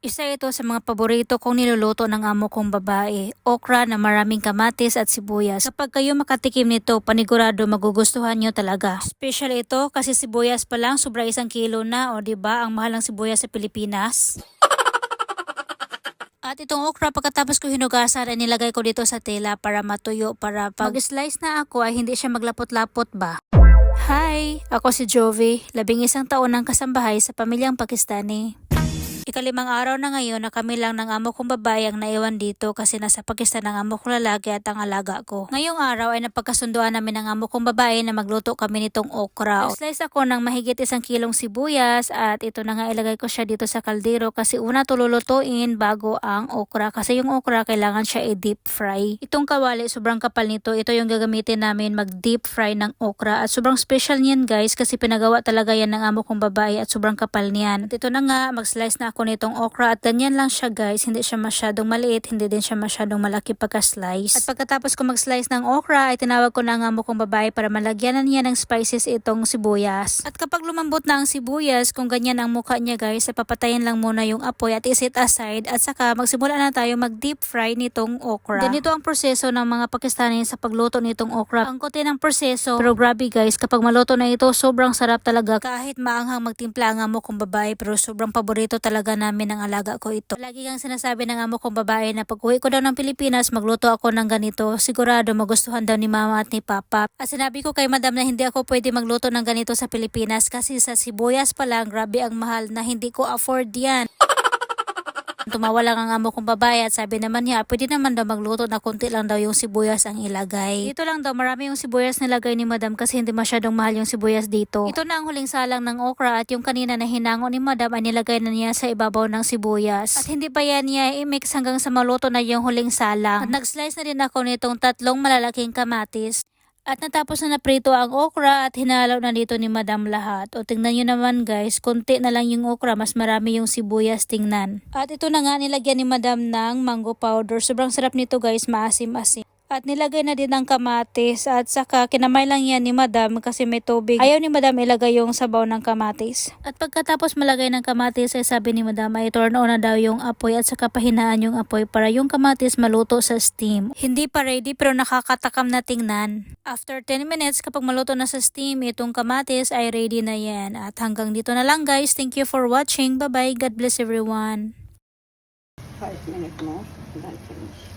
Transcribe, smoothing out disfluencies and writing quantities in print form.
Isa ito sa mga paborito kong niluluto ng amo kong babae, okra na maraming kamatis at sibuyas. Kapag kayo makatikim nito, panigurado magugustuhan nyo talaga. Special ito kasi sibuyas pa lang sobra 1 kilo na, o diba ang mahal ng sibuyas sa Pilipinas. At itong okra pagkatapos ko hinugasan ay nilagay ko dito sa tela para matuyo, para pag slice na ako ay hindi siya maglapot-lapot ba. Hi! Ako si Jovi, 11 taon ng kasambahay sa pamilyang Pakistani. Ika-5 araw na ngayon na kami lang ng amo kong babae ang naiwan dito kasi nasa Pakistan ang amo kong lalaki at ang alaga ko. Ngayong araw ay napagkasunduan namin ng amo kong babae na magluto kami nitong okra. Slice ako ng mahigit 1 kilong sibuyas at ito na nga ilagay ko siya dito sa kaldero kasi una tululutuin bago ang okra kasi yung okra kailangan siya i-deep fry. Itong kawali sobrang kapal nito, ito yung gagamitin namin mag-deep fry ng okra at sobrang special niyan guys kasi pinagawa talaga yan ng amo kong babae at sobrang kapal niyan. At ito na nga mag-slice na ako nitong okra at ganyan lang siya guys, hindi siya masyadong maliit, hindi din siya masyadong malaki pagka-slice. At pagkatapos ko mag-slice ng okra ay tinawag ko na ang amo kong babae para malagyanan niya ng spices itong sibuyas. At kapag lumambot na ang sibuyas, kung ganyan ang mukha niya guys, ay papatayin lang muna yung apoy at iset aside at saka magsimula na tayo mag-deep fry nitong okra. Ganito ang proseso ng mga Pakistani sa pagluto nitong okra. Ang kote ng proseso, pero grabe guys, kapag maluto na ito, sobrang sarap talaga. Kahit maanghang magtimpla ang amo kong babae, pero sobrang paborito talaga namin ng alaga ko ito. Lagi kang sinasabi ng amo kong babae na pag uwi ko daw ng Pilipinas, magluto ako ng ganito. Sigurado magustuhan daw ni mama at ni papa. At sinabi ko kay madam na hindi ako pwede magluto ng ganito sa Pilipinas kasi sa sibuyas pa lang, grabe ang mahal na hindi ko afford yan. Tumawa lang ang amo kong babae at sabi naman niya, pwede naman daw magluto na konti lang daw yung sibuyas ang ilagay. Dito lang daw marami yung sibuyas nilagay ni madam kasi hindi masyadong mahal yung sibuyas dito. Ito na ang huling salang ng okra at yung kanina na hinango ni madam ay nilagay na niya sa ibabaw ng sibuyas. At hindi pa yan niya i-mix hanggang sa maluto na yung huling salang. At nag-slice na din ako nitong 3 malalaking kamatis. At natapos na naprito ang okra at hinalo na dito ni madam lahat. O tingnan nyo naman guys, konti na lang yung okra, mas marami yung sibuyas, tingnan. At ito na nga nilagyan ni madam ng mango powder. Sobrang sarap nito guys, maasim-asim. At nilagay na din ang kamatis at saka kinamay lang yan ni madam kasi may tubig. Ayaw ni madam ilagay yung sabaw ng kamatis. At pagkatapos malagay ng kamatis ay sabi ni madam ay turn on na daw yung apoy at saka pahinaan yung apoy para yung kamatis maluto sa steam. Hindi pa ready pero nakakatakam na tingnan. After 10 minutes kapag maluto na sa steam, itong kamatis ay ready na yan. At hanggang dito na lang guys. Thank you for watching. Bye bye. God bless everyone. 5 minutes more and then finish.